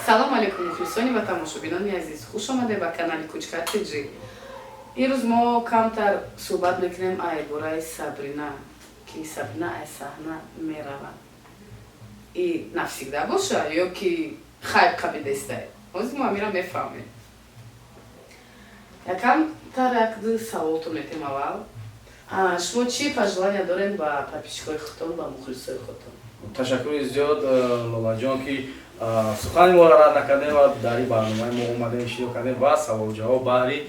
салом алейкум мухлисони ва тамошобинони азиз, хуш омадед ба канали Кучка Тиджи. Имрӯз мо камтар суҳбат мекунем ай бораи Сабрина, ки Сабрина ай саҳна меравад. И навсегда боша ё ки хайп қабидестай. Ҳозир мо амира мефаҳмем. Камтар як саволто метем аввал. Шумо чӣ пожелания дорем ба подписчикои худтон, ба мухлисои худтон? Ташаккури зиёд лолаҷон ки сухани моро рад накардем ва дар ин барномаи мо омадем иштирок кардем ва саволҷавоб баҳри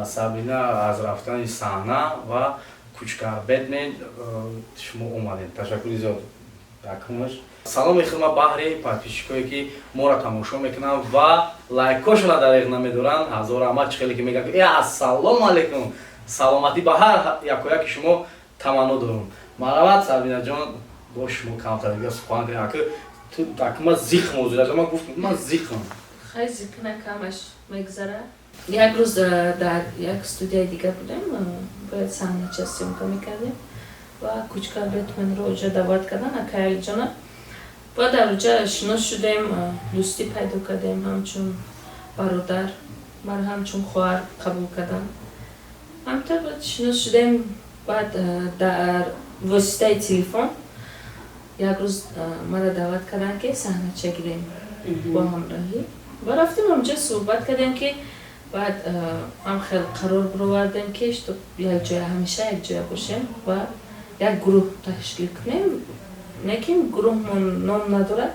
Сабрина аз рафтани саҳна ва Кучка Бэтмен шумо омадем. Ташаккури зиёд. Саломи хидмат баҳри подписчикое ки моро тамошо мекунанд ва лайкҳошонро дариқ намедоранд. Ҳазор раҳмат, чӣ хеле ки мегӯянд ассалому алайкум. Саломатӣ ба ҳар якояки шумо таманно дорам. Маравад Сабрина ҷон, бош шумо камтар дига сухан кунем. Так ма зиқ мавзӯ ма гуфтам, ма зиқам. Хай зиқ накамаш мегзара. Як рӯз дар як студияи дига будем, бояд саҳнача съёмка мекардем ва Кучка Бэтменро оҷа даъват кардан акаялиҷона. Баъд дар оҷа шинос шудем, дӯстӣ пайдо кардем, ҳамчун бародар, мар ҳамчун хоҳар қабул кардам. ҳамтар баъд шинос шудем, баъд дар воситаи телефон як рӯз мара даъват карданд ки саҳнача гирем бо ҳамроҳӣ ва рафтем онҷа суҳбат кардем ки баъд ҳам хел қарор бировардем ки чтоб якҷоя ҳамеша якҷоя бошем ва як гурӯҳ ташкил кунем, лекин гурӯҳмон ном надорад.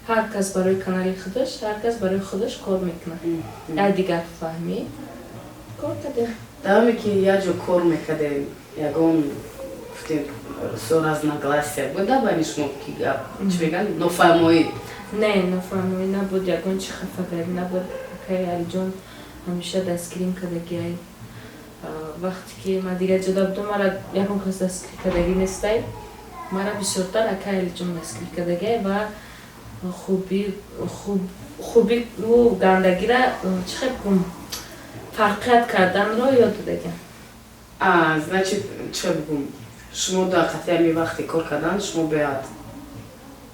ҳар кас барои канали худаш, ҳар кас барои худаш кор мекунад. як дигар фаҳмӣ кор кардем. Давоме ки як ҷо кор мекардем, ягон гуфтем разногласия буда байни шумо ки гап чӣ мегӯянд нофаҳмоӣ? Не, нофаҳмоӣ набуд, ягон чи хафагарӣ набуд. Акаи Алиҷон ҳамеша дастгирим кардагиай. Вақте ки ман дигар ҷода будам, мара ягон кас дастгирӣ кардагӣ нестай. Мара бисёртар Акаи Алиҷон дастгирӣ кардагиай ва хуби ӯ гандагира чӣ хел фарқият карданро ёд додагиам. Значит, чӣ бигӯм, шумо дар қатъи ҳамин вақти кор кардан шумо бояд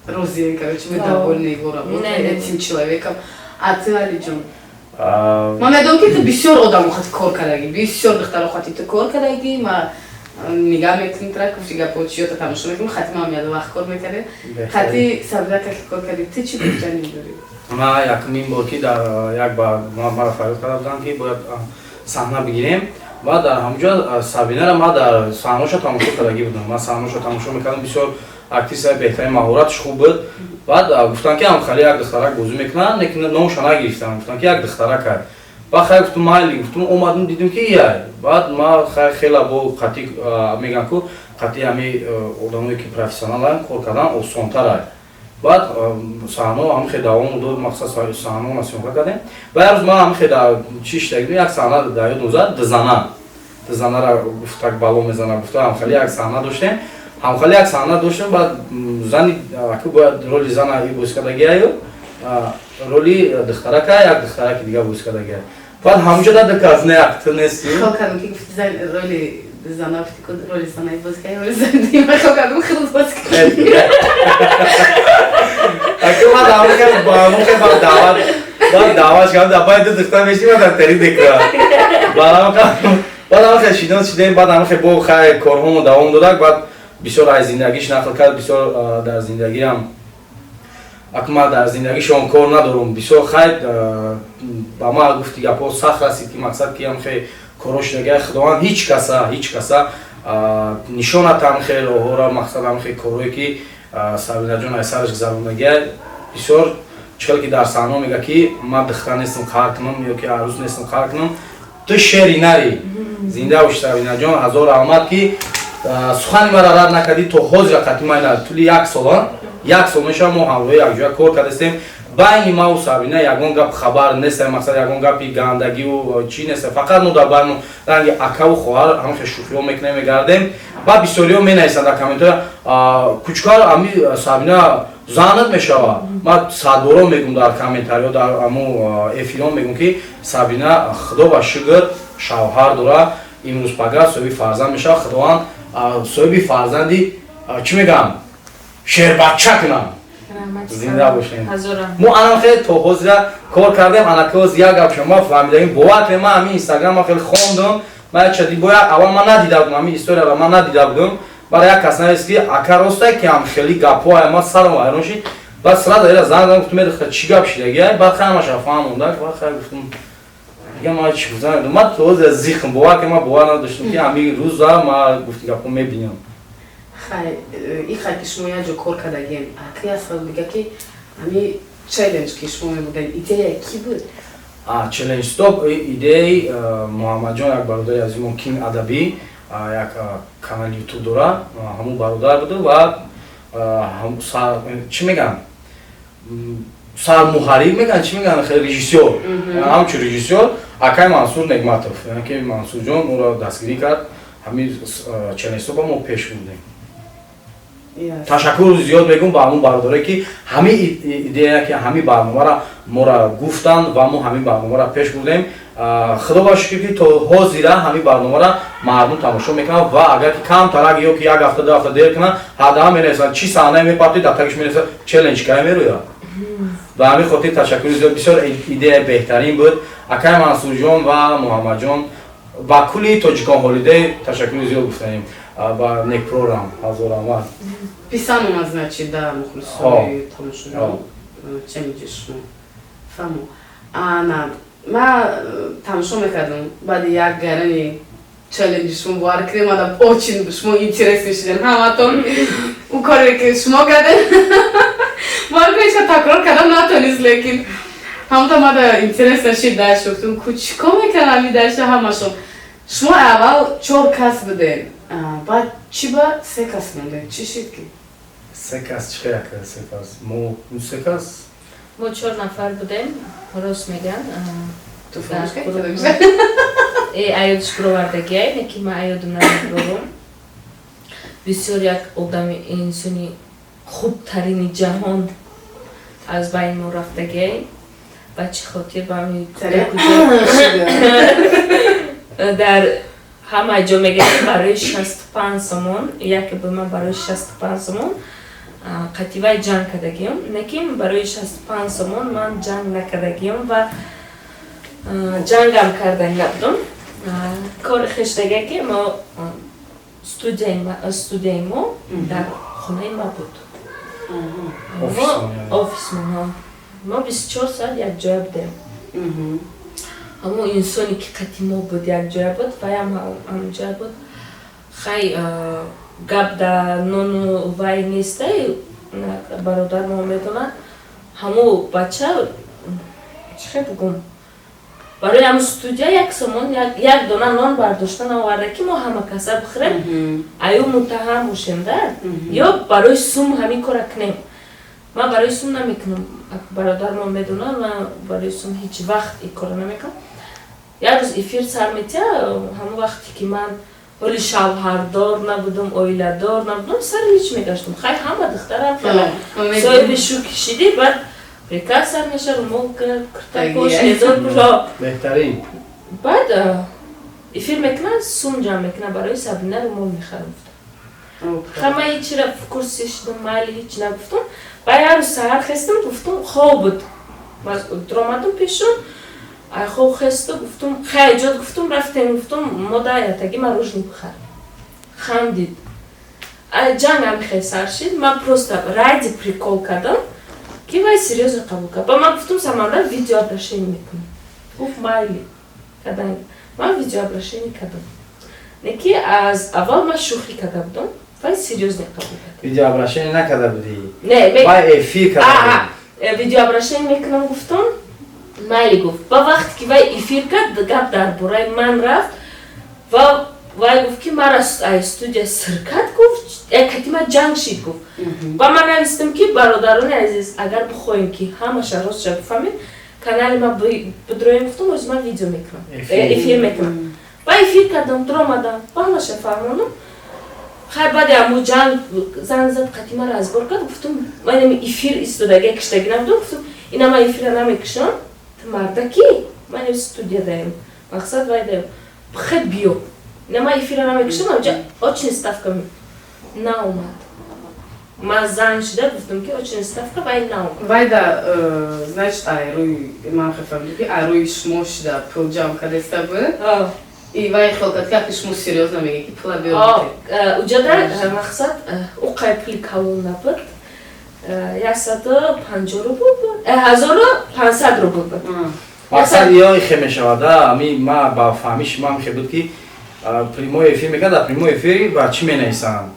розие, короче, вы довольны его работой, этим человеком. А ты, Алиҷон? Ман медонам ки ту бисёр одам хати кор кардагӣ, бисёр духтаро хати ту кор кардагӣ. Ма нигаҳ мекунем тра гуфти гапҳо чиёта тамошо мекунем. Хати ман яд вақт кор мекардем. Хати Сабрина ки кор кардӣ, ту чӣ гуфтанӣ дорӣ? Ман якумин бор ки дар як ба мара фарёд карда будам ки бояд саҳна бигирем ва дар ҳамҷо Сабринаро ман дар саҳнаҳошо тамошо кардагӣ будам. Ман саҳнаҳошо тамошо мекардам, бисёр актриса беҳтарин, маҳоратш хуб буд. Баъд гуфтанд ки ҳамхали як духтарак бозӣ мекунад, лекин номашо нагирифтам. Гуфтанд ки як духтарак аст. Баъд хай гуфтам майли, гуфтам омадам дидам ки яй. Баъд ман хеле бо қатъи мегӯям ки қатъи ҳамин одамое ки профессионалан кор кардан осонтар аст. Баъд саҳно ҳамхе давом дод, мақсад саҳноро съёмка кардем. Ва як рӯз ман ҳамхе дар чӣ иштагидам, як саҳна дар ёд меофад, дизанара гуфтак бало мезана. Гуфта ҳамхали як саҳна доштем. ҳамхали як саҳна доштем, баъд зани аки бояд роли зана бозӣ кардагиаю, роли духтарака як духтараки дига бозӣ кардагиаю. Баъд ҳамҷо дад кас не актор нести. Хокадам ки гуфти роли зана, гуфти ки роли зана бозӣ кардӣ, роли зани ма хокадам хеле бозӣ кардӣ. Аки ман ҳамхе ба даъват кардам, баъд ду духтар мешидем дар тари декра. Баъд ҳамхе шинос шудем, баъд ҳамхе бо хай корҳомо давом додак, баъд бисёр аз зиндагиш нақл кард, бисёр дар зиндагиам акма дар зиндагишон кор надорам, бисёр хай ба ман гуфти гапҳо сахт расид ки мақсад ки ҳамхе корҳо шудагиай худованд ҳеҷ каса нишонатам хел роҳҳоро, мақсад ҳамхе корҳое ки Сабрина ҷон аз сараш гузаронагиай. бисёр чӣ хел ки дар саҳно мега ки ман духтар нестам қаҳр кунам ё ки арӯз нестам қаҳр кунам. Ту шери нари зинда бош Сабрина ҷон, ҳазор раҳмат ки сухани мара рад накардӣ. То ҳозира қатъи ман тӯли як сол мешавад мо ҳамроҳи якҷоя кор кардастем. байни ман ва Сабрина ягон гап хабар нестад, мақсад ягон гапи гандагиву чӣ нестад. Фақат мо дар байни ранги акаву хоҳар ҳамхе шӯхиҳо мекунем, мегардем. Баъд бисёриҳо менависанд дар комментҳоя, Кучка ами Сабрина занат мешавад. Ман садборо мегӯм дар комментариҳо, дар аму эфирҳо мегӯм ки Сабрина худо ва шукр шавҳар дорад, имрӯз пагар соҳиби фарзанд мешавад. Худованд соҳиби фарзанди чӣ мегӯям шербача кунам. زنده باشین. هزارم. مو الان خیلی تو حوزه کار کردیم اناکوز یک گپ شما فهمیدیم باور کنیم من همین اینستاگرام خیلی خوندم من چدی باید اول من ندیده بودم همین استوری رو من ندیده بودم برای یک کسی است که اکر راسته که هم خیلی گپ‌های ما سرم وایران شد بعد سر داره زنگ زدم گفتم میره چی گپ شده بعد خیلی ماش فهمیدم بعد خیلی گفتم دیگه ما چی بزنم من تو حوزه زیخم باور کنیم ما باور نداشتم که همین روزا ما گفتی گپو میبینم خیلی این خیلی شما یه جو کار کردیم اکی از دیگه که همین چالش که شما می‌بودن ایده کی بود چالش استاپ ایده محمد جان یک برادر از ممکن ادبی یک کانال یوتیوب داره همون برادر بوده و هم چی میگن سر محرک میگن چی میگن خیلی رژیسور همچون رژیسور اکای منصور نعمتوف یعنی که منصور جان اون را دستگیری کرد همین چالش استاپ ما پیش بردیم تشکر زیاد میگم با همون برادرایی که همین ایده که همین برنامه را ما را گفتن و ما همین برنامه را پیش بردیم خدا با شکر که تو حاضر همین برنامه را مردم تماشا میکنن و اگر که کم تر یا که یک هفته دو هفته دیر کنن حداقل میرسن چی صحنه میپرتی در تکش میرسه چالش کنه میرویا و همین خاطر تشکر زیاد بسیار ایده بهترین بود اکای منصور جان و محمد جان و کلی تاجیکان هالیدی تشکر زیاد گفتیم با نیک پروگرام حاضر آمد پیسان اون از نچی در مخلصای تماشا چه میگیش فهمو آنا ما تماشا میکردم بعد یک گرانی چالنجشون وارد کردیم آدم очень شما اینترس میشیدن همتون اون کاری که شما کردن وارد کردیم تکرار کردم نتونست لیکن همتون ما در اینترس نشید داشت شدیم کوچیکا میکنم میداشت همشون شما اول 4 کس بودین بعد چی با 3 کس مونده چی شد که 3 کس چه یک 3 کس مو 3 کس ما 4 نفر بودیم راست میگن تو فهمش کردی ایادش پروردگی نکی ما ایادم نمیبرم بسیار یک آدم انسانی خوب ترین جهان از بین ما رفتگی بچه خاطر با می در همه جا میگه برای 65 سومون یکی به من برای 65 سومون قطیبه جنگ کردگیم نکیم برای 65 سومون من جنگ نکردگیم و جنگم کردن نبودم کار خشتگه که ما استودیای ما در خونه ما بود آفیس ما 24 ساعت یک جای بودیم همون انسانی که قطعی ما بود یک جای بود و هم جای بود خیلی گپ در نون و وای نیسته برادر ما میدونن همون بچه چه بگم برای هم استودیا یک سمون یک دونه نان برداشتن آورده که ما همه کسا بخوریم ایو متهم باشیم در یا برای سوم همین کار کنیم من برای سوم نمیکنم برادر ما میدونن و برای سوم هیچ وقت این کار نمیکنم یک روز افیر سر میتیه همون وقتی که من ولی شوهردار نبودم اویله‌دار نبودم سر هیچ میگشتم خیلی همه دخترم صاحب شو کشیدی بعد ریکا سر نشه رو مو کرد پوش هزار پوشا بهترین بعد افیر میکنه سوم جمع میکنه برای سبینه رو مو میخرم همه هیچی را کرسی شدم مالی هیچ نگفتم بعد یه روز سهر خستم گفتم خواب بود درامدم پیشون خواب خسته گفتم خیلی جاد گفتم رفتیم گفتم مادر یتگی من روشنی بخرم خندید جنگ هم خیلی سر شد من پروستا رایدی پریکول کردم که وای سریوز قبول کرد با من گفتم سمندر ویدیو ابرشنی میکنم گفت مایلی کردن من ویدیو ابرشنی کردم نکی از اول من شوخی کرده بودم وای سریوز قبول کرد ویدیو ابرشنی نکرده بودی؟ نه وای افیر کرده ویدیو ابرشنی میکنم گفتم مایلی گفت با وقتی که وای افیر کرد گپ در برای من رفت و وای گفت که مرا استودیو سرکت گفت یک ما جنگ شید گفت و من نوشتم که برادران عزیز اگر بخوایم که همه راست شد بفهمید کانال ما بدرویم گفتم از من ویدیو میکنم افیر میکنم و افیر کردم درآمدم با همه فهمیدم خیلی بعد امو جنگ زنگ زد قدیما را از بار کرد گفتم من افیر استودیو کشتگی نبودم گفتم اینا ما افیر نمیکشم مردا کی من استودیو دارم مقصد وای دارم خیلی بیو نه ما افیر نمیکشم اونجا آچین استاف کنم نه اومد Ма зан шуда гуфтам ки очень ставка вай наум. Вайда, значит, руй мам хафамди ки руй шмо шуда пул ҷамъ кардеста буд. И вай хелкат ки ахи шмо серьёзно меги ки пула биёрите. Уҷада мақсад у қайпли кавун набуд. 150 рубл буд. 1500 рубл буд. мақсад ёй хе мешавада ами ма ба фаҳмиши ма мехе буд ки прямой эфир мекард дар прямой эфир ба чӣ менависанд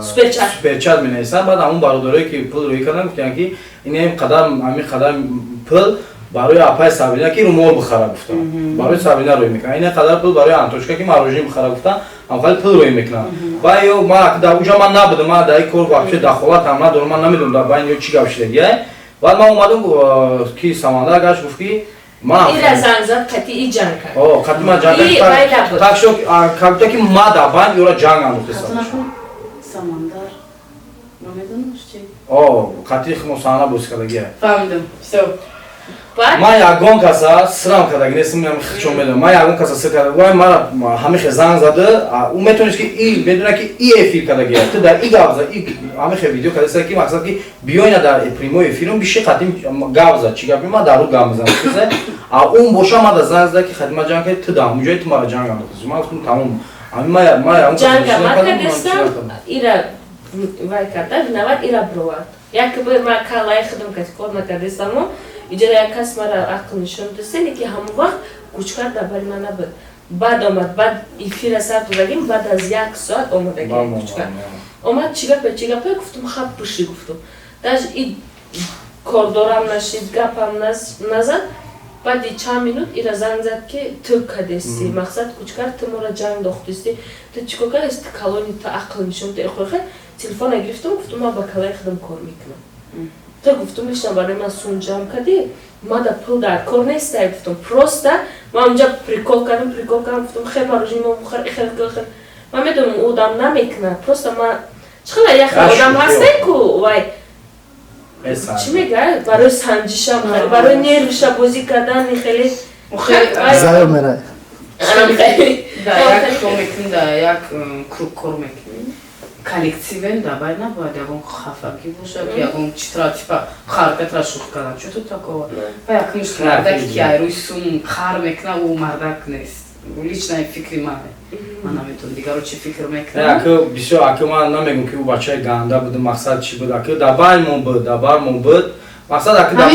суперчат менависанд баъд ҳамон бародарое ки пул рӯй кардан гуфтанд ки ин қадар пул барои апай Сабрина ки румол бихара гуфтам барои Сабрина рӯй мекунам ин қадар пул барои Антошка ки мороженое бихара гуфтам ҳамхали пул рӯй мекунам ва ё ма дар уҷа ман набудам ма дар ин кор вообще дахолат ҳам надорам ман намедонам дар байни ё чӣ гап шудагия баъд ман омадам ки Самандар гашт гуфт ки ира занг зад қатъи ҷанг кард. қатъи ман ҷанг кард. Так шуд как ки ма дар байни ёра ҷанг андохта Самандар. Намедонаш чӣ? қатъи химосана боз кардагия. Фаҳмидам. Всё. Ман ягон каса сирам кардаги нестам чон медонам. Ман ягон каса сир карда. Вай мара ҳамихе занг зада. У метавониш ки и медона ки и эфир кардагия. Ту дар и гап зад, и ҳамихе видео кардаста ки мақсад ки биёйна дар прямой эфирум биши қатъи гап зад. Чӣ гапи ма дар рӯ гап мезанам. Он боша ма дар занг зада ки хадима ҷанг кард ту дар ҳамуҷои ту мара ҷанг андохтаси. Ман гуфтам тамом. Ҷанга ма кардестам ира вай карда винавад ира бировад. Як бир ма калай хидм кард кор накардестаму иҷора як кас мара ақл нишон дастене ки ҳамон вақт кучкар дар бари ман набуд. Баъд омад баъд эфира сар додагим баъд аз 1 соат омадаги кучкар. Омад чӣ гапе гуфтам хаб пуши гуфтам. Даж и кордорам нашид гапам назад. Баъди чанд минут ира занг зад ки ту кадести мақсад кучкар ту мора ҷанг дохтисти ту чӣ кор кардести калони ту ақл нишон дехоха телефона гирифтам гуфтам ма ба калаи худам кор мекунам. Ту гуфтам лишна барои ман сум ҷамъ кардӣ ма да пул дар кор нестай гуфтам просто ман онҷа прикол кардам гуфтам хел мороженое бухар хел ман медонам у одам намекунад просто ман чӣ қадар як одам ҳастем ку вай чӣ мегӯяд барои санҷишам барои нервиша бозӣ кардан хеле зая мерай як то мекунӣ дар як круг кор мекунӣ коллективен дабай набояд ягон хафагӣ бошад ягон читра типа харакатра шух кардан чӯ ту такова ва як мушкил мардаки ки айрӯи сум хар мекунад ӯ мардак нест личнаи фикри мане ман наметавонам дигаро чӣ фикр мекунам бисёр ака ман намегӯям ки ӯ бачаи ганда буд мақсад чӣ буд ака дар байнмон буд мақсад ака дар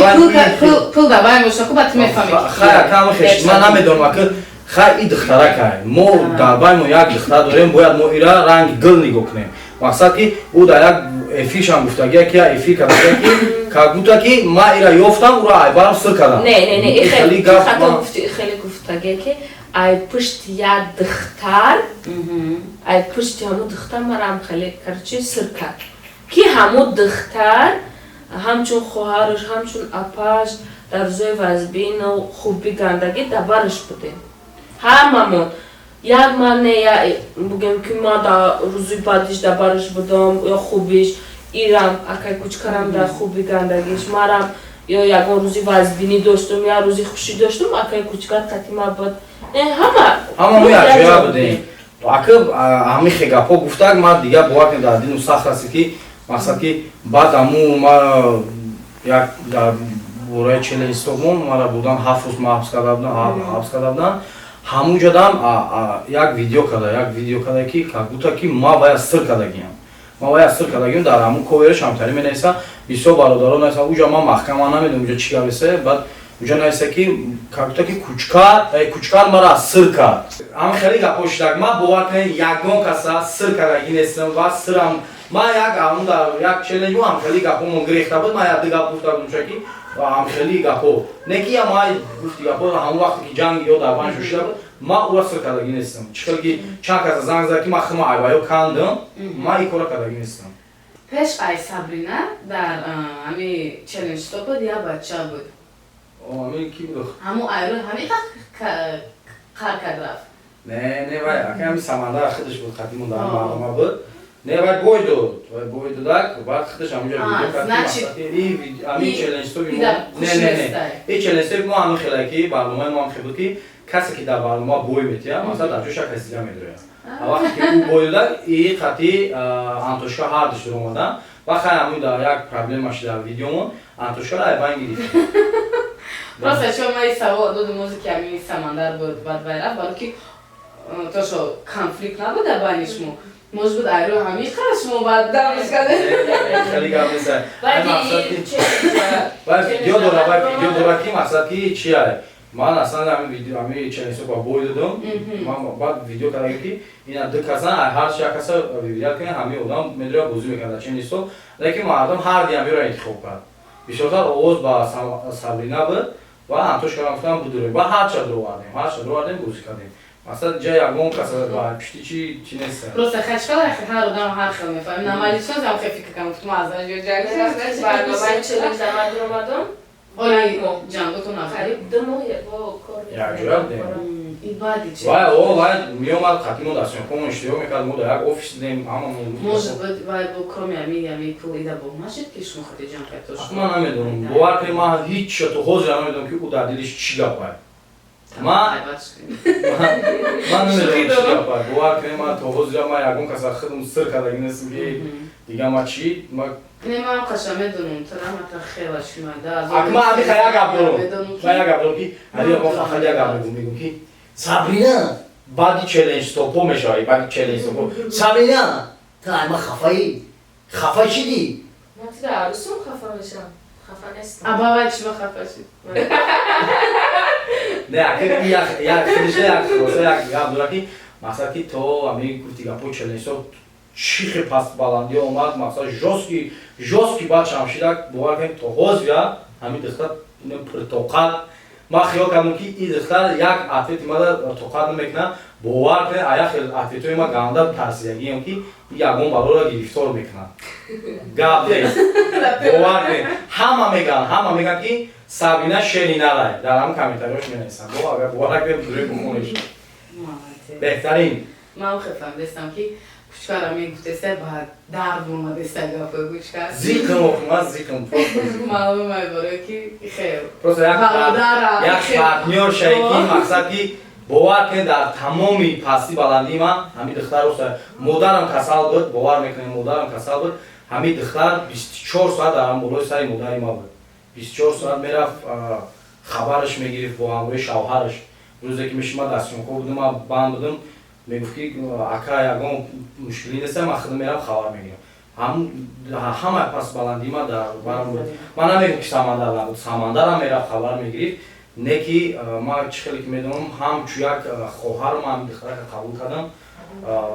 пул дар байн бошад ку ба ту мефаҳмӣ хай ака ҳама хеш ман намедонам ака хай и духтара кай мо дар байнмон як духтар дорем бояд мо ира ранги гул нигоҳ кунем мақсад ки ӯ дар як эфиршам гуфтагия ки эфир кардагия ки как будто ки ман ира ёфтам ӯро айбарам сир кардам хеле гуфтагия ки ай пушти як духтар ай пушти ҳамун духтар марам хеле карчи сир кард ки ҳамун духтар ҳамчун хоҳараш ҳамчун апаш дар рӯзои вазбину хуби гандагӣ дар бараш будем ҳамамон як ман бугем ки ман дар рӯзи бадиш дар бараш будам ё хубиш ирам акай кучкарам дар хуби гандагиш марам ё ягон рӯзи вазбинӣ доштум ё рӯзи хушӣ доштум акай кучкар қатима буд ҳама якҷоя будем ака ҳамихе гапҳо гуфтак ман дигар бовар дар дину сахт аст ки мақсад ки баъд ҳаму ма як дар бораи челенҷстомон мара бурдан 7 рӯз ҳабс карда будам ҳамуҷадам як видео карда ки как будто ки ма вая сир кардагиам дар ҳамун ковераш ҳамтари менависа бисёр бародарон нависа уҷа ман маҳкама намедонам уҷа чӣ гап аст баъд уҷа нависа ки как будто ки кучкар мара сир кард ҳама хеле гапҳо шудак ман бовар кунед ягон каса сир кардагӣ нестам ва сирам ман як челленҷ ҳамхели гапҳомон гирехта буд ман як ду гап гуфта будам чунки ҳамхели гапҳо не ки ман гуфти гапҳо ҳамон вақте ки ҷанг ё дар байн шуда буд ман ӯро сир кардагӣ нестам чӣ хел ки чанд каса занг зад ки ман хима айбаё кандам ман ин кора кардагӣ нестам пеш ай Сабрина дар ҳами челленҷто буд як бача буд ҳамин ки буд ҳамун айрӯ ҳамин қар кард рафт не вай ака ҳамин Самандар худаш буд қатъимон дар барнома буд не вай бой додак баъд худаш ҳамуҷа видео кард ҳамин челленҷто не челленҷто мо ҳамин хеле ки барномаи мо ҳам хел буд ки касе ки дар барнома бой метиҳад масалан дар ҷош як кас дига медрояд вақте ки ӯ боёдак и хати антошка ҳардуш дар омадан ва хай ҳамин дар як проблемаш дар видеомон антошкаро айбайн гирифт. Просто чون май савол додум музыки ҳамин самандар буд баъд вай рафт балки то шо конфликт набуда байни шумо может быть айро ҳамин қара шумо баъд дамш кардед хеле гап нест видео дорад ки мақсад ки чия ман аслан ҳамин видео ҳамин ченесо ба бой додам ман баъд видео кардам ки ина ду каса ҳар чи як каса видео кунад ҳамин одам медояд бозӣ мекард ченесо лекин мардум ҳар ди ҳаминро интихоб кард бисёртар овоз ба Сабрина буд ва антошкаро гуфтам будурем ва ҳарча дровардем бозӣ кардем мақсад ҷа ягон каса ба пишти чи нест просто хачкал ҳар одам ҳар хел мефаҳмад намали чон зам хе фикр кам гуфтам аз ҷо ҷариш барномаи челленҷ дар ман дуромадам оли ҷанготон ахариб вай меомад қатимо дар сёнкомон иштирок мекард мо дар як офис дидем ҳамамон может быть вай бо кроме ҳамин пул ида бо машид ки шумо ходи ҷамъ кардош ман намедонам бовар кунед ман ҳеҷ то ҳозир намедонам ки ӯ дар дилиш чӣ гапай ман намедонам чӣ гапай бовар кунед ман то ҳозир ман ягон каса худам сир кардаги нестам ки дига ма чӣ не ман қаша медонам тарамата хела шумада акма амиха як гап дорам ки али мо фақат як гап мегум ки Сабрина баъди челленҷ стопо мешавӣ баъди челленҷ стопо Сабрина та айма хафа шидӣ ман тира арӯсум хафа мешам хафа нестам абавай чима хафа шид не як гап дора ки мақсад ки то ҳамин гуфти гапо челленҷсо чихи пастбаландиё омад мақсад жостки баъд шамшидак бовар кунед то ҳозира ҳамин духтар пуртоқат ман хиёл кардам ки ин духтар як ответи мада тоқат намекунад бовар кунед ая хел ответҳои ма ганда тарсидагиам ки ягон балоро гирифтор мекунад гап нест бовар кунед ҳама мегӯянд ки Сабрина шери нарай дар ҳам комментариёш менависанд агар бовар кунед дурем бухониш беҳтарин ман хефамдестам ки кучкара мегуфтеста ба дард омадеста гапа кучкар зиқм ман зиқм маълум меборад ки хел просто як партнёр шаи ки мақсад ки бовар кунед дар тамоми пастӣ баландии ман ҳамин духтар модарам касал буд бовар мекунед модарам касал буд ҳамин духтар 24 соат дар болои сари модари ма буд 24 соат мерафт хабараш мегирифт бо ҳамроҳи шавҳараш рӯзе ки мешима дар сёнко будам ман банд будам мегуфт ки ака ягон мушкилӣ нест ман худам мерам хабар мегирам ҳама пастбаландии ма дар барам буд ман намегӯям ки самандар набуд самандарам мерафт хабар мегирифт не ки ман чӣ хеле ки медонам ҳамчу як хоҳарам ҳамин духтарака қабул кардам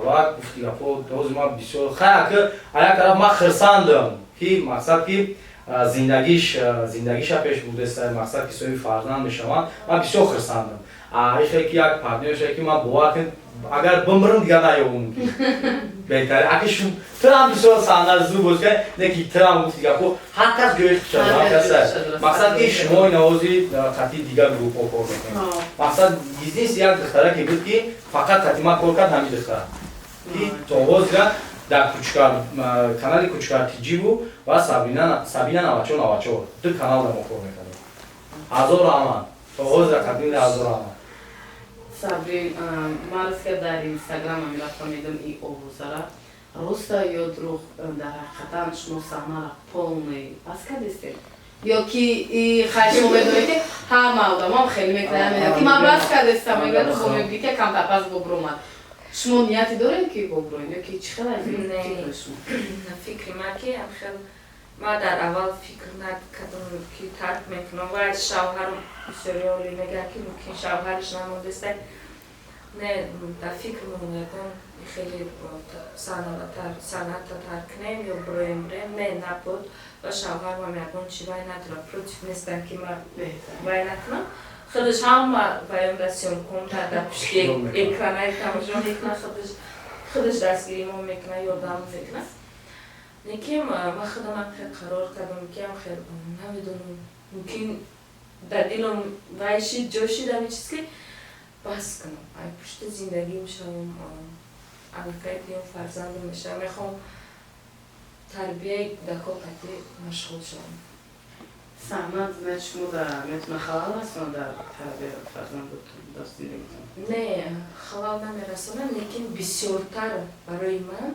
ва гуфти гапо ҳозир ман бисёр хаяка як тараф ман хирсандам ки мақсад ки зиндагиша пеш бурдеста мақсад ки соҳиби фарзанд мешаванд ман бисёр хирсандам ихе ки як партнёрша ки ман бовар кунед агар бимирам дига наёбам беҳтар ака шу тирам бисёр саҳназу боз не ки тирам гуфти гапо ҳар кас гӯи мақсад ки шумо инавози қатъи дига группҳо кор мекунед мақсад бизнес як духтараке буд ки фақат қатъи ман кор кард ҳамин духтара ки то ҳозира дар канали кучкар тиҷибу ва Сабина 94 ду канал дар мо кор мекардем 1000 раман то ҳозира қатъи 1000 раман Сабрин марска дар инстаграм рафтам медам и овозара роста ё дурӯғ дар ҳақиқатан шумо саҳнара полный аз кардестед ё ки и хашмо медонед ки ҳама одамам хеле мекунанд ки ман бас кардестам мегӯяд бо мегӯи ки камтарпас бобромад шумо нияти доред ки боброед ё ки чӣ хела фикри шумо фикри ман ки хел ман дар аввал фикр накардам ки тарк мекунам ва шавҳарам бисёриёли мегӯянд ки мумкин шавҳараш намондеста не дар фикрмон ягон хеле санъатро тарк кунем ё бироем не набуд ва шавҳарам ягон чӣ вай надорад против нестам ки ман вай накунам худаш ҳама ваён дар сёнком дар пишти экранаи тамошо мекунад худаш дастгиримо мекунад ёрдам мекунад лекин ман худамам хел қарор кардам ки хел намедонам мумкин дар дилам вай шид ҷо шид ҳамин чиз ки бас кунам ай пушти зиндагӣ мешавам аллакай биём фарзандам мешавам мехоҳам тарбияи кӯдакҳо қатъи машғул шавам санат значит шумо метуна халал расона дар тарбияи фарзандотон дар зиндагитон? Не, халал намерасонам, лекин бисёртар барои ман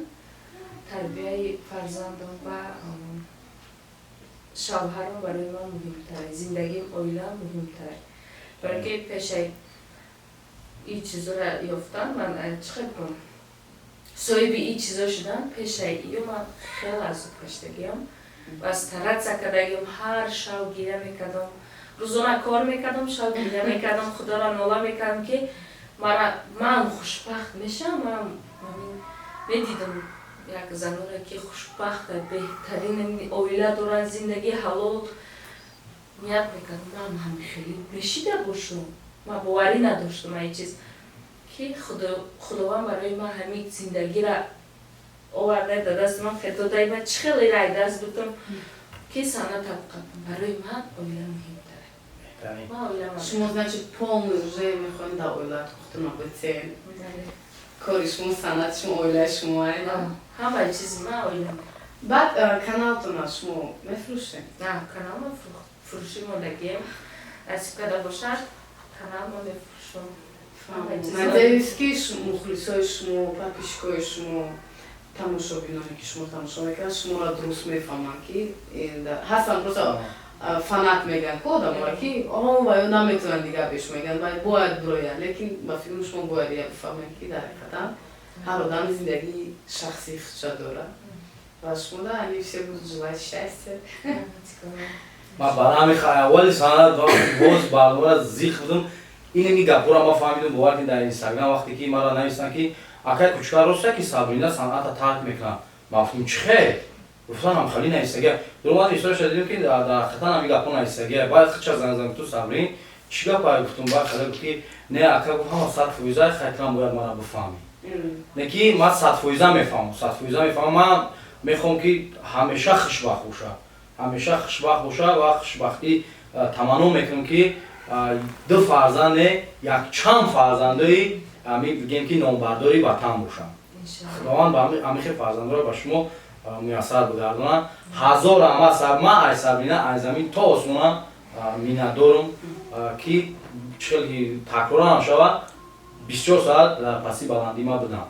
тарбияи фарзандон ва шавҳарам барои ман муҳимтар, зиндагим оилаам муҳимтар. Барои ки пешаи ин чизоро ёфтан, ман чӣ хел кунам? соҳиби ин чизо шудан пешаи ию ман хеле азоб гаштагиам. Бас таратса кардагим, ҳар шав гиря мекардам, рӯзона кор мекардам, шав гиря мекардам, худоро нола мекардам ки ман хушбахт мешавам. Ман медидам як заноре ки хушбахт беҳтарин оила дорад, зиндагӣ ҳалол ният мекардам, ман ҳамихелӣ мешида бошам. Ман боварӣ надоштам ин чиз ки худованд барои ман ҳамин зиндагиро оварда да даст ман федодаи ман чӣ хеле рай даст бутам ки санатам қадам барои ман оила муҳимтар. Ман оилам Шумо значит полный уже мехоҳед дар оилаат худтона бицен. Кори шумо санат шумо оилаи шумо айна. ҳамаи чизи ман оилам. Баъд каналтона шумо мефурӯшед? Каналма фурӯшӣ мондагием. Насиб карда бошад каналма мефурӯшам. Надеюсь ки мухлисои шумо, подписчикои шумо, тамошобиноне ки шумо тамошо мекунанд шуморо дуруст мефаҳманд ки ҳастанд просто фанат мегӯянд ки одаморо ки ва ё наметавонанд дигар беш мегӯянд ва бояд бироянд, лекин ба фикри шумо бояд бифаҳмед ки дар ҳақиқатан ҳар одам зиндагии шахсии худша дорад ва шумо да они все будут желать счастья. Ман бар ҳамин аввали санат боз барномаро зикр будам. Ин гапҳоро ман фаҳмидам бовар ки дар инстаграм вақте ки маро навистанд ки акай кучка роста ки Сабрина санъата тарк мекунад. Ман гуфтам чӣ хел? Гуфтан ҳамхали навистагия. Дурман история дидем ки дар ҳақиқатан ҳамин гапҳо навистагия. Баъд хича занг гуфту Сабрин чӣ гапа? Гуфтам баъд хала гуфт ки не акай гуфт ҳама 100% хайтан бояд мана бифаҳмӣ. Не ки ман 100% мефаҳмам, 100% мефаҳмам. Ман мехоҳам ки ҳамеша хушбахт боша. Ҳамеша хушбахт боша ва хушбахтӣ таманно мекунам ки ду фарзанде якчанд фарзандои мегӯем ки номбардори ватан бошанд. Худованд ба ҳамин хел фарзандро ба шумо муяссар бигардонад. ҳазор раҳмат ман ай Сабрина ай замин то осмона миннатдорам ки чӣ хел ки такрор нашавад 24 соат дар пасти баландӣ ман будам.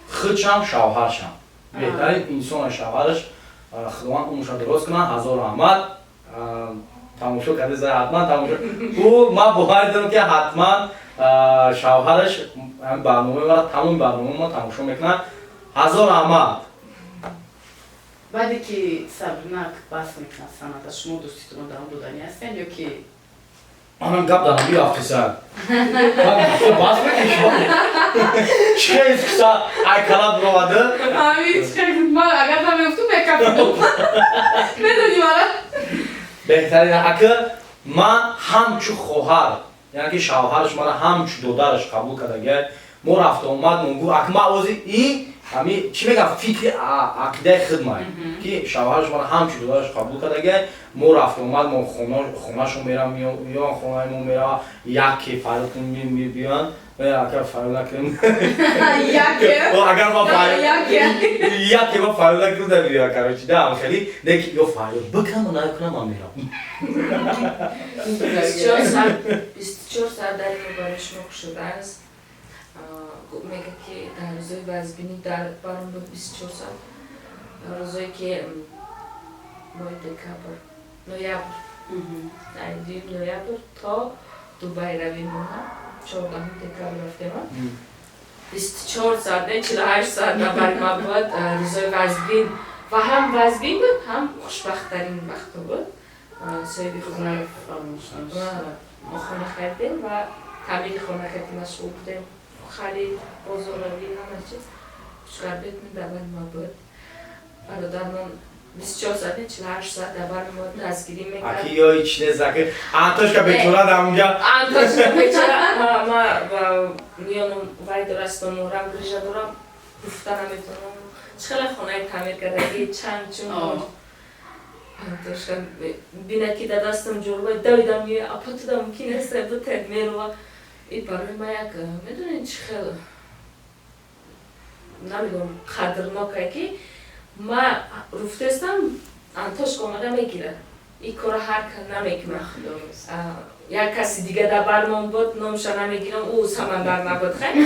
худшам шавҳаршам. беҳтарин инсони шавҳараш худованд умршро дороз кунад. ҳазор раҳмат. тамошо кардез ҳатман тамошо. Ман бовар дорам ки ҳатман шавҳараш барномаи мара тамоми барномаи ма тамошо мекунад. ҳазор раҳмат. баъде ки Сабрина баҳс мекунад саната шумо дӯститонро давом додани ҳастед ё ки манам гап дарам ё афтисар. Баҳс мекунед. Чӣ хел киса ай кала буровади? ҳамин чӣ хел ман агар намегуфтум мекафидам. медонӣ мара? беҳтарин ака ман ҳамчу хоҳар, яъне ки шавҳараш мара ҳамчу додараш қабул кардагия. Мо рафта омадмон гуфт ака ман ози ин ҳамин чӣ мегӯям фикри ақидаи худмай ки шавҳараш мара ҳамчу додараш қабул кардагия. Мо рафта омадмон хонашон мерам ё хонаи мо мерава яке фарқ мебиёнд. Ака фарқ накунем. Агар ма яке ма фарқ накунда биё карочи да хели дек ё фарқ бикам накунам ман мерам. 24 саат дар ин бораи шумо хушудааст. Мега ки дар рӯзои вазбинӣ дар баромда 24 саат рӯзое ки моҳи декабр ноябр ноябр то Дубай равем ма 14 декабр рафтема 24 саат не 48 саат дар бари ма буд рӯзои вазбин ва ҳам вазбин буд ҳам хушбахттарин вақто буд. соҳиби хона мо хона хаridем ва таъмири хона хеле машғул будем. خرید بازاروی همه چیز شربت من دبر ما بود برادرمان 24 ساعت 48 ساعت دبر ما دستگیری میکرد اکی یا هیچ نزدیک آنتوشکا بیچاره دامونجا آنتوشکا بیچاره ما میانم وای درستم رنگ ریشه دارم گفتن نمیتونم چخیلی خونه تعمیر کردگی چند چون آنتوشکا بینه که دستم جلوی دویدم یه اپاتدم کی نسته بود تدمیر و ин барои ман як медонед чӣ хел намедонам қадрноке ки ман руфтестам антошка омада мегирад این کار هر کس نمیکنه. یک کسی دیگه در برمان بود نامش نمیگیرم او سمندر نبود خیلی.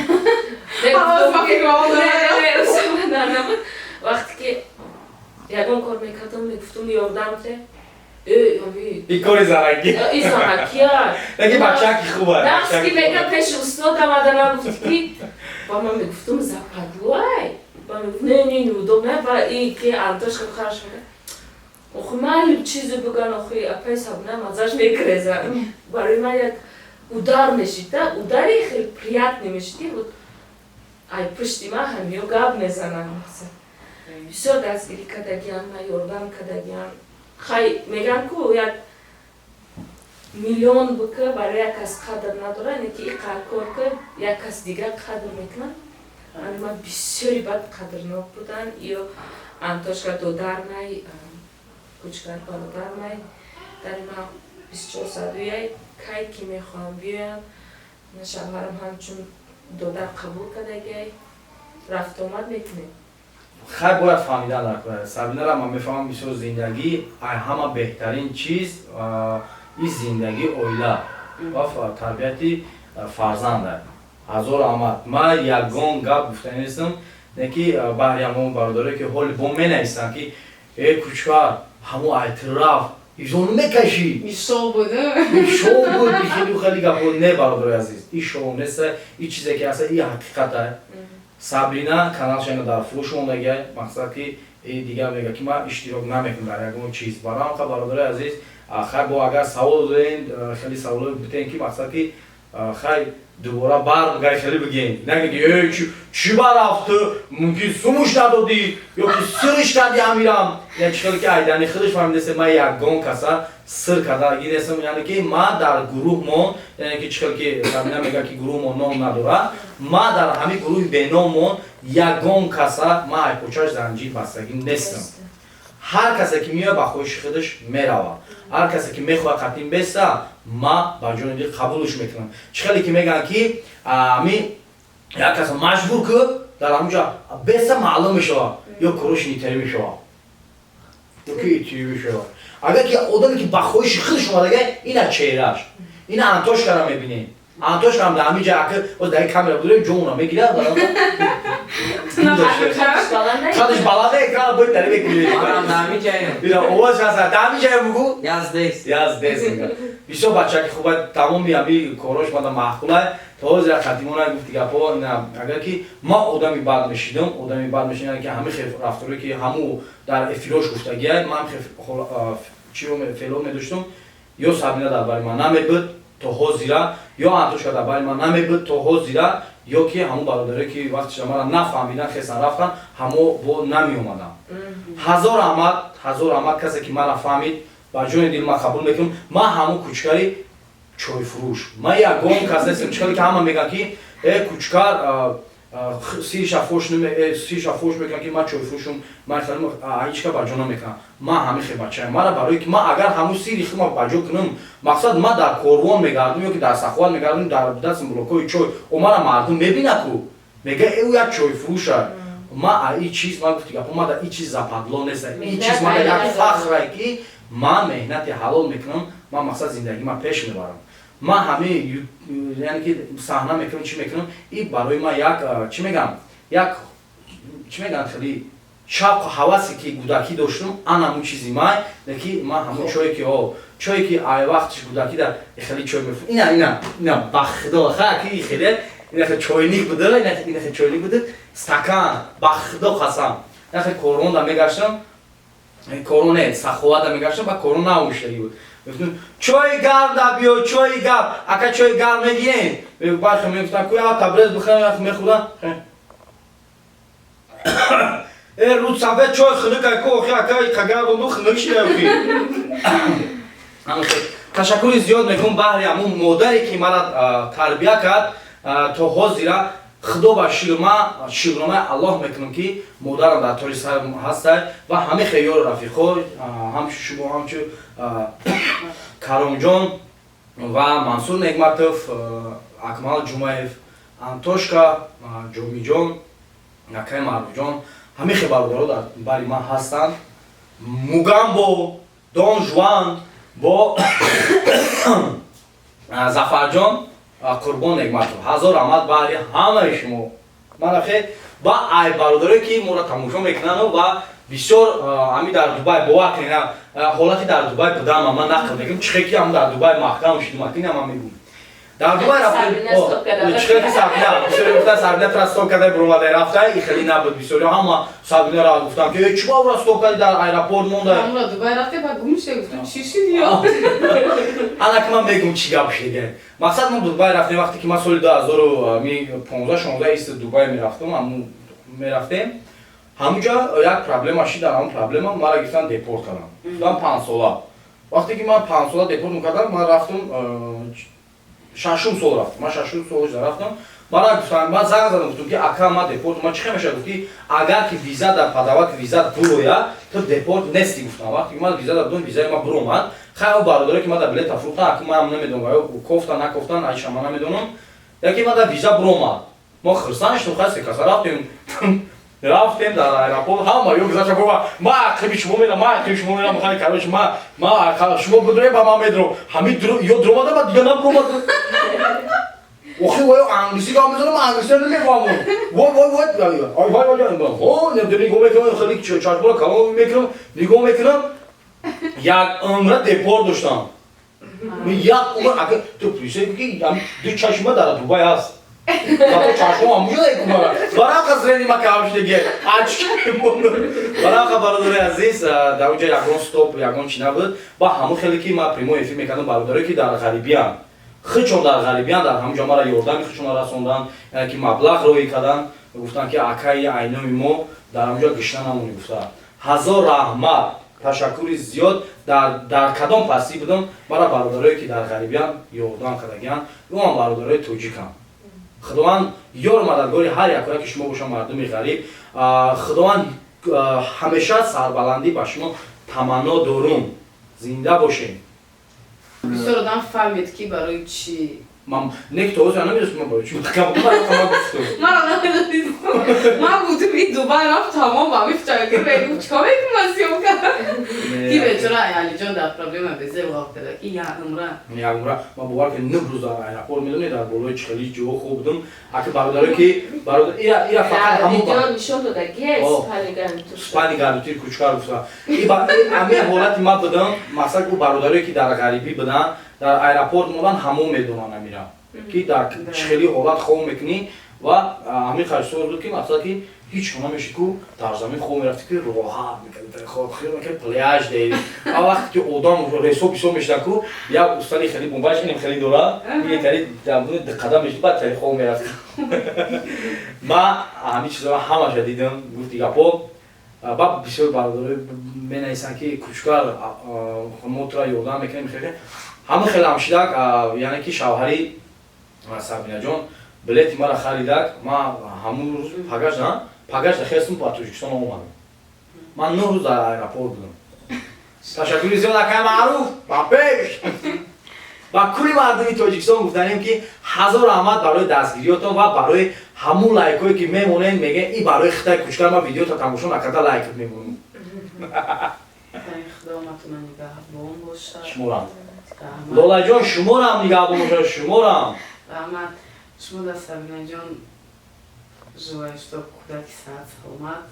نه سمندر نبود. وقتی که یکم کار میکردم میگفتم یادم ته. این کاری زنگی. این زنگیه. نگی بچه کی خوبه. درست که میگم پیش استاد آمدن گفتی که با من میگفتم زپادوای. با من نه نودم نه با این که آنتوش خرش میکنه. آخه معلوم چیزی بگن آخه اپیس هم نه مزاج میکرزه. برای من یک udar میشیده. udari خیلی приятный میشیده بود. ای پشتی من همیو گاب میزنن. بسیار دستگیری کردگیان من یوردم کردگیان. خیلی میگن که یک میلیون بکه برای یک کس قدر نداره اینه که این کار که یک کس دیگر قدر میکنن. من بسیاری بد قدرناک بودن. یا آنتوشکا دودار نای کوچکر برادر نای در ما 24 ساعته کاری که میخوام بیام شوهرم همچون دودار قبول کردگی رفت آمد میکنه. خیلی باید فهمیدن نکنه. سابینه را من میفهمم بسیار زندگی همه بهترین چیز این زندگی اویلا و تربیتی فرزنده. هزار آمد. من یکگان گپ گفته نیستم نکی بحری همون برادره که حال بوم می نیستن که ای کوچکر همون اعتراف ایزون میکشی. این شو بوده. این شو بود. این خیلی گپ بود. نه برادر عزیز. این شو نیست. این چیزی که هست این حقیقته. سابرینا کانالش اینو در فروش موندگی. مقصد که دیگه میگه که من اشتراک نمیکنم در یکم چیز. برام که برادر عزیز خیلی با اگر سوال دارین خیلی سوال بتین که مقصد که خیلی دوباره برگردی خیلی بگین. نگی چی برافته ممکن سومش ندادی یا که سرش کردی امیرم. یعنی چیزی که ایدانی خودش فهمیده من یکگان کسا سر کرده گیرسم یعنی که ما در گروه مون یعنی که چیزی که زمینه میگه که گروه مون نام نداره ما در همین گروه به نامون یکگان کسا ما ایپوچاش زنجیر بستگی نیستم. هر کسی که میاد با خوش خودش میروه. هر کسی که میخواد قطیم بسته ما با جون دیگه قبولش میکنم. چخیلی که میگن که می یک کسی مجبور که در همونجا بسته معلوم میشه یا کروش نیتری میشه یا که ایتری میشه. اگر که آدمی که با خوش خودش اومده اینا چهرهش اینا انتوش کردم میبینی. انتوش کردم در همینجا که باز در کامرا بودم جون رو میگیره خودش بلنده اکران باید داره بگیره. آرام دامی جایم. بیرا آواز هست. دامی جایم بگو. یازدهست. میگه. بسیار بچه که خوبه تمام میامی کاراش ماده معقوله. تا حاضر خاتمونه گفتی که پا اگر که ما آدمی بعد میشیدم آدمی بعد میشیدم که همه رفتاری که همو در افیروش گفتگی من چی رو فعلا میداشتم یا سابینه در برای من نمیبود تا حاضره یا آنتوشکا در برای من نمیبود تا حاضره یا که همو برادره که وقتی شما را نفهمیدن خیسن رفتن همو با نمی اومدن. هزار آمد کسی که من فهمید با جون دل ما قبول میکنم. ما همو کوچکری چای فروش. ما یکگان کسی هستم چکاری که همه میگن که کوچکر سیرش فوش میکنم که من چای فروشم من خیلی هیچ که بجا نمیکنم. ما همه خیلی بچه ما را برای که ما اگر همو سیری خیلی ما بجا کنم مقصد ما در کاروان میگردم یا که در سخوان میگردم در دست بلوکوی چای و ما را مردم میبینه کو میگه او یک چای فروشه. ما این چیز ما گفتی که ما در این چیز زپادلا نیست. این چیز ما در یک فخره که ما مهنت حلال میکنم ما مقصد زندگی ما پیش میبرم. ما همه یعنی که صحنه میکنم چی میکنم این برای ما یک چی میگم خیلی شوق و هوسی که کودکی داشتم آن همون چیزی ما که ما همون چایی که ای وقتش کودکی در خیلی چای میفروشم اینا بخدا خیلی خیلی چاینیک بوده اینا خیلی چاینیک بوده استکان بخدا قسم اینا خیلی کورون دا میگشتم کورونه سخوات دا میگشتم با کورون نموشتری بود گفتم چای گرم دا بیو چای گرم اگه چای گرم میگین بعد میگفتم کویا تبرز بخوام میخورم رود صفحه چای خنک کو خیلی کاغذ دو خنک شیافی تشکر زیاد میکنم بحری همون مادری که مرا تربیت کرد تا حاضر خدا با شیرنامه الله میکنم که مادرم در طور سر هست و همه خیال رفیقا هم شما همچون کرم جان و منصور نعمتوف اکمال جمعیف آنتوشکا جومی جان نکای معروف جان همه برادرها در برای من هستند. موگامبو Дон Жуан бо Зафарҷон Қурбон Нигматов. Ҳазор раҳмат баъди ҳамаи шумо. Марафе ба ай бародаре ки моро тамошо мекунанд ва бисёр ами дар Дубай бовар кунед ҳолати дар Дубай будам ман нақл мегӯям чихе ки ам дар Дубай маҳкам шудам ин ам мегӯям. Дар Дубай рафтем чихе ки Сабина бисёр гуфта Сабина тра стоп карда биромада рафта и хеле набуд бисёр ҳама Сабинара гуфтам ки чима ура стоп карди дар аэропорт монда. Амра Дубай рафте ба гумше гуфтам чӣ шуд ё. Ана ки ман мегӯям чӣ гап шуд. Мақсад ман Дубай рафтем вақте ки ман соли 2015-16 ист Дубай мерафтам аму мерафтем. ҳамуҷа як проблема шид дар ҳамун проблема мара гирифтан депорт кардам. Шудам 5 сола. Вақте ки ман 5 сола депорт мекардам ман рафтам шашум сол рафтам. Ман шашум сол рафтам. Мара гуфтам ман занг задам гуфтам ки ака ман депорт ман чихе мешавад гуфти агар ки виза дар падавак виза дуроя то депорт нести гуфтам. Вақте ки ман виза дадам визаи ман биромад хай бародаре ки ман дар билета фурӯхта ака ман намедонам ё кофта накофтан айша ман намедонам. Яки ман дар виза биромад. Мо хирсан шудем хай секаса рафтем дар аэропорт ҳама ё гузашта баба ма ақиби шумо мерам ма ақиби шумо мерам хали короче ма шумо бидроед ба ман медром ҳами ё дромада ба дига набиромад охи вай англиси гап мезанам англиси намефаҳмам вай нигоҳ мекунам хеле чашморо калон мекунам нигоҳ мекунам як умра депорт доштам як умр ту присеки ки ду чашма дар Дубай ҳаст зато чашмам ҳамуҷа кумара барақа зрени ма кавшдеге ачки моно барақа бародари азиз дар онҷа ягон стоп ягон чи набуд ба ҳамун хеле ки ма прямой эфир мекардам бародаре ки дар ғарибиян хичон дар ғарибиян дар ҳамуҷа мара ёрдами хичона расондан яъне ки маблағ роӣ кардан гуфтанд ки акаи айноми мо дар ҳамуҷа гишта намонӣ гуфта ҳазор раҳмат ташаккури зиёд дар кадом пастӣ будам мара бародарое ки дар ғарибиян ёрдам кардагиян ӯам бародарои тоҷикам. Худованд ёр мададгори ҳар яке шумо бошам мардуми ғариб. Худованд ҳамеша сарбаландӣ ба шумо таманно дорум. Зинда бошем. Бисёр одам фаҳмед ки барои чӣ ман не то я намедонистам ман барои чӣ ман гуфтам ин Дубай рафт тамом ба мифтагир мегӯфт чикор мекунам ман сёмка ки бечора Алиҷон дар проблема безе вақтада ки як умра ман бовар ки 9 рӯз дар аэропорт медонӣ дар болои чихелӣ ҷо хоб будам аки бародаре ки ира фақат ҳамон нишон дода гес спани гарнитир кучкар гуфта ҳамин ҳолати ман будам мақсад ӯ бародаре ки дар ғарибӣ буданд дар аэропорт модан ҳамон медонанд амира ки дар чихелӣ ҳолат хоб мекунӣ ва ҳамин харисоз буд ки мақсад ки ҳеҷ хона меши ку дар замин хоб мерафти ки роҳат мекарди пляж дери а вақте ки одам ресоб ҳисоб мешида ку як устали хеле бомбаш инем хеле дора интари дамбуни диққадам мешид баъд тари хоб мерафти ма ҳамин чизоро ҳамаша дидам гуфти гапо ба бисёр бародаре менависанд ки кучкар мотра ёрдам мекунем ҳамин хеле ҳамшидак яъне ки шавҳари Сабинаҷон билети мара харидак ма ҳамун рӯз пагашда хестум ба Тоҷикистон омадам. Ман 9 рӯз дар аэропорт будам. Ташаккури зиёд акай маъруф ба пеш ба кули мардуми Тоҷикистон гуфтанем ки ҳазор раҳмат барои дастгириётон ва барои ҳамун лайкҳое ки мемонем мегӯем ин барои хитаи кучкар ман видеото тамошо накарда лайкот мемонам. худоматона нигаҳбон бошад шуморам лолаҷон шуморам нигаҳбон бошад шуморам раҳмат шумо дар Сабинаҷон живая чтоб кӯдаки саат саломат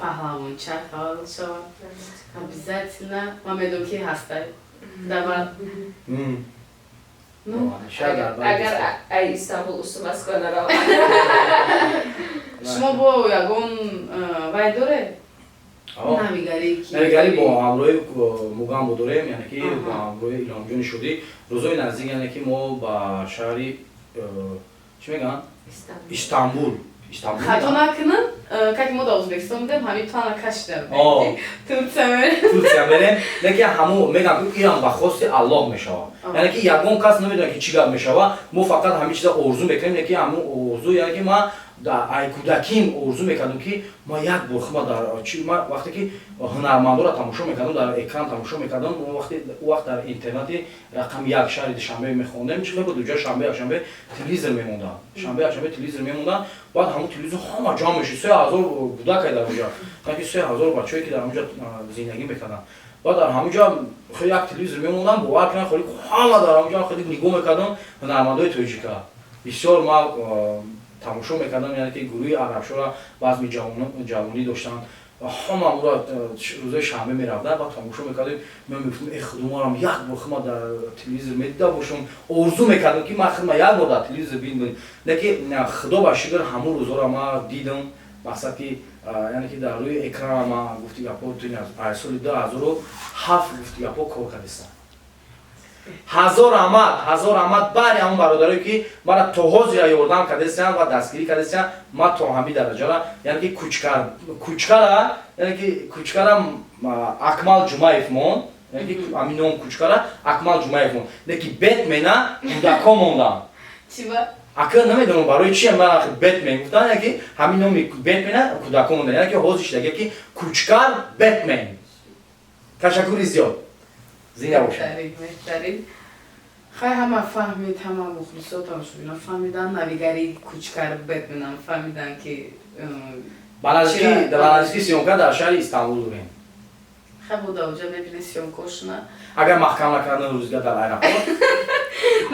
паҳлавонча таваллуд шавад обязательно ман медонам ки ҳастай давад агар ай Истанбул устумас конарам шумо бо ягон вай доред навигарӣ бо ҳамроҳи мугамбо дорем яъне ки бо ҳамроҳи илҳомҷони шодӣ рӯзои наздик яъне ки мо ба шаҳри чӣ мегӯянд Истанбул хато накунам как мо дар Ӯзбекистон будем ҳамин плана кашида Турсия мерем лекин ҳамун мегӯям ки инам ба хости Аллоҳ мешавад яъне ки ягон кас намедонад ки чӣ гап мешавад мо фақат ҳамин чиза орзу мекунем лекин ҳамун орзу яъне ки ман ай кӯдаким орзу мекардам ки ма як бор ма вақте ки ҳунармандоро тамошо мекардам дар экран тамошо мекардам вақт дар интернати рақам 1 шаҳри душанбе мехондем чӣ буд уҷа шанбе якшанбе телевизор мемондам шанбе якшанбе телевизор мемондам баъд ҳамун телевизор ҳама ҷамъ мешид 3000 будакай дар онҷа таки 3000 бачаое ки дар онҷа зиндагӣ мекарданд баъд дар ҳамунҷа як телевизор мемондам бовар кунам холи ҳама дар ҳамунҷа холи нигоҳ мекардам ҳунармандои тоҷика бисёр ма тамошо мекардам яъне ки гурӯҳи арабшора баъзми ҷавонӣ доштанд ҳама амро рӯзаи шанбе мерафтанд баъд тамошо мекардем ман мегуфтам худо марам як бор худма дар телевизор медида бошам орзу мекардам ки ман худма як бор дар телевизор бинам леки худо ба шукр ҳамун рӯзҳоро ман дидам мақсад ки яъне ки дар рӯи экран ман гуфти гапҳо аз соли 2007 гуфти гапҳо кор кардастам ҳазор раҳмат бари ҳамон бародарое ки мара то ҳозир ёрдам кардастанд ва дастгирӣ кардастанд ман то ҳамин дараҷара яъне ки кӯчкара акмал ҷумаев монд яъне ки ҳамин ном кӯчкара акмал ҷумаев монд леки бетмена кӯдакон монданд ака намедонам барои чи ман бетмен гуфтанд яъне ки ҳамин номи бетмена кӯдакон монданд яъне ки ҳозир шидаги ки кӯчкар бетмен ташаккури зиёд зинда бошад. Меҳтарин. Хай ҳама фаҳмид, ҳама мухлисотам шуна фаҳмидан навигари кӯчкар бетменам фаҳмидан ки баландики сиёнка дар шаҳри Истанбул дорем. Хай буда уҷа мебини сиёнкошуна. Агар маҳкам накардан рӯзгар дар аэропорт.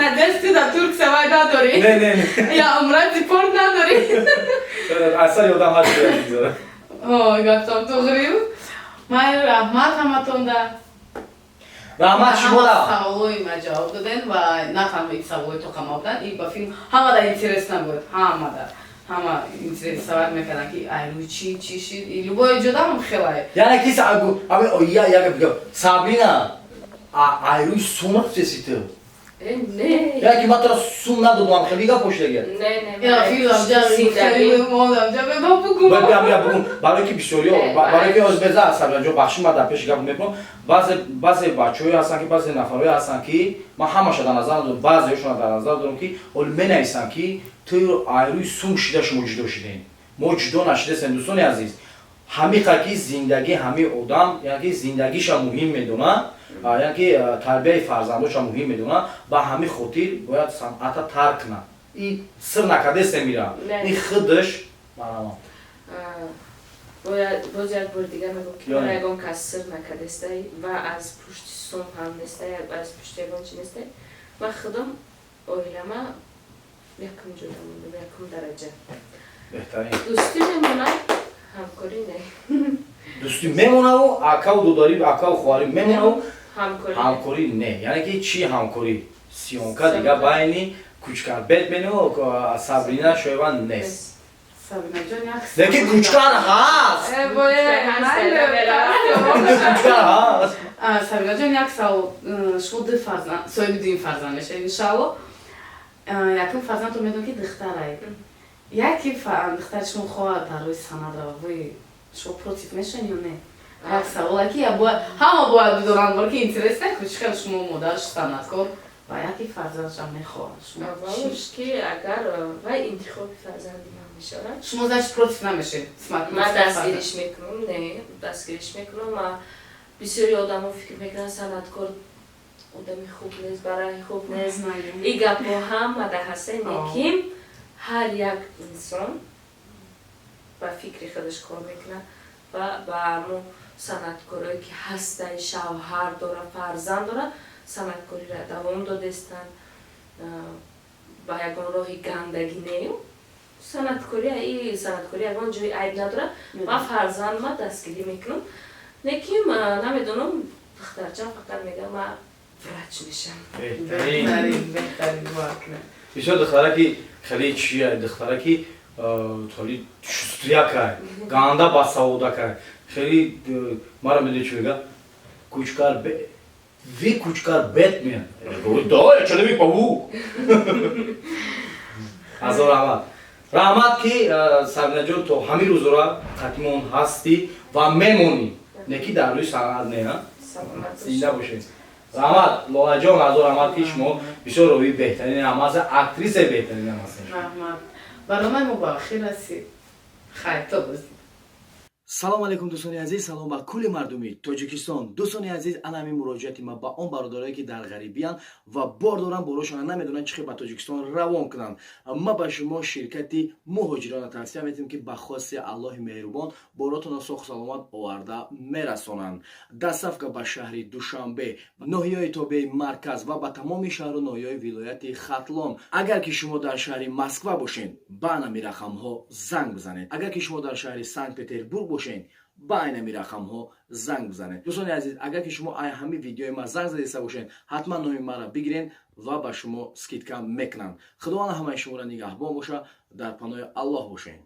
Надеюсь ти да турк савай надорӣ? Не. Я умра дипорт надорӣ? Аксар ёдам ҳаст мегузарад. Гаптам туғрӣ. Майли раҳмат ҳаматонда. Раҳмат шумода. Саволои ма ҷавоб доден ва на танҳо ин саволои тоқама буданд. Ин ба филм ҳамада интерес набуд. Ҳама интерес сабаб мекарданд ки айрӯ чӣ шид. Любое ҷодам хелай. Яъне ки як бигам Сабрина айрӯи сумак сеситӣ. Не. Яъне ки ман тора сум надодам хеле гап бошидагия. Не. Я филм ҷа молам ҷа бегум. Барои ки бисёриё барои ки озбеза Сабринҷон бахши ман дар пеши гап мекунам. Баъзе бачаҳое ҳастанд ки баъзе нафарҳое ҳастанд ки ман ҳамаша дар назар дорам баъзеҳошонро дар назар дорам ки оли менависанд ки ту айрӯи сум шида шумо ҷудо шидаем. Мо ҷудо нашидастем дӯстони азиз. ҳамиқа ки зиндагӣ ҳами одам яъне ки зиндагиша муҳим медонад яъне ки тарбияи фарзандоша муҳим медонад ба ҳамин хотир бояд санъата тарк кунад. Ин сир накардастем мира. Ин худаш маънамам. Боз як бор дигар мегӯм ки мара ягон кас сир накардастай ва аз пушти сум ҳам нестай аз пушти ягон чи нестай ва худам оилама якум ҷода мондам якум дараҷа. Беҳтарин. Дӯстӣ мемонад ҳамкорӣ не. Дӯстӣ мемонаву акаву додарӣ акаву хоҳарӣ мемонаву ҳамкорӣ не. Яъне ки чӣ ҳамкорӣ? Сиёнка дигар байни кӯчкар бетмену Сабрина шояд нест. Сабринаҷон як лекин кӯчкар ҳаст. Сабринаҷон як савол шумо ду фарзанд соҳиби ду фарзанд мешавед иншалло. Якум фарзандто медонам ки духтарай. Яки духтари шумо хоҳад дар рӯи санъат рава вои шумо против мешавед ё не? Як савола ки ҳама бояд бидонанд бор ки интерес не кӯчкар шумо модарш санъаткор ва яки фарзандшам мехоҳад шумо ки агар вай интихоби фарзанди ман мешавад шумо значит против намешавед. Ман дастгириш мекунам не дастгириш мекунам ва бисёри одамо фикр мекунанд санъаткор одами хуб нест барои хуб нест ин гапҳо ҳамада ҳастан лекин ҳар як инсон ба фикри худаш кор мекунад ва ба ҳамон санъаткорое ки ҳастанд шавҳар дора фарзанд дора санъаткориро давом додастанд ба ягон роҳи гандагӣ не санъаткорӣ ягон ҷои айб надора ман фарзандма дастгирӣ мекунам лекин намедонам духтарчам фақат мегӯяд ман врач мешам. бисёр духтара ки хеле чия духтара ки толи чувствиякай ганда басаводакай хеле мара медони чӣ мегӯяд кӯчкар ви кӯчкар бетмен да я чё намепаву. ҳазор раҳмат ки Сабинаҷон то ҳамин рӯзора қатимон ҳастӣ ва мемонӣ не ки дар рӯи санъат не зинда бошед. раҳмат лолаҷон ҳазор раҳмат ки шумо бисёр роҳи беҳтарин ҳамаст актрисаи беҳтарин ҳастед. раҳмат. барномаи мо ба охир расид. хайр, то боздид. салом алейкум дӯстони азиз, салом ба кулли мардуми Тоҷикистон. Дӯстони азиз, анами муроҷиати ма ба он бародарое ки дар ғарибиян ва бор доран борашона намедонанд чӣ хел ба Тоҷикистон равон кунанд. Ма ба шумо ширкати муҳоҷирона тавсия метиҳем ки ба хости Аллоҳи меҳрубон боротонро соху саломат оварда мерасонанд. Дастсафка ба шаҳри Душанбе, ноҳияҳои тобеи марказ ва ба тамоми шаҳру ноҳияҳои вилояти Хатлон. Агар ки шумо дар шаҳри Москва бошед, ба анами рақамҳо занг бизанед. Агар ки шумо дар шаҳри Санкт-Петербург ба айнами рақамҳо занг бизанед. Дӯстони азиз, агар ки шумо ай ҳами видеои ма занг задиста бошед, ҳатман номи маро бигирен ва ба шумо скидка мекунанд. Худованд ҳамаи шуморо нигаҳбон боша, дар паноҳи Аллоҳ бошед.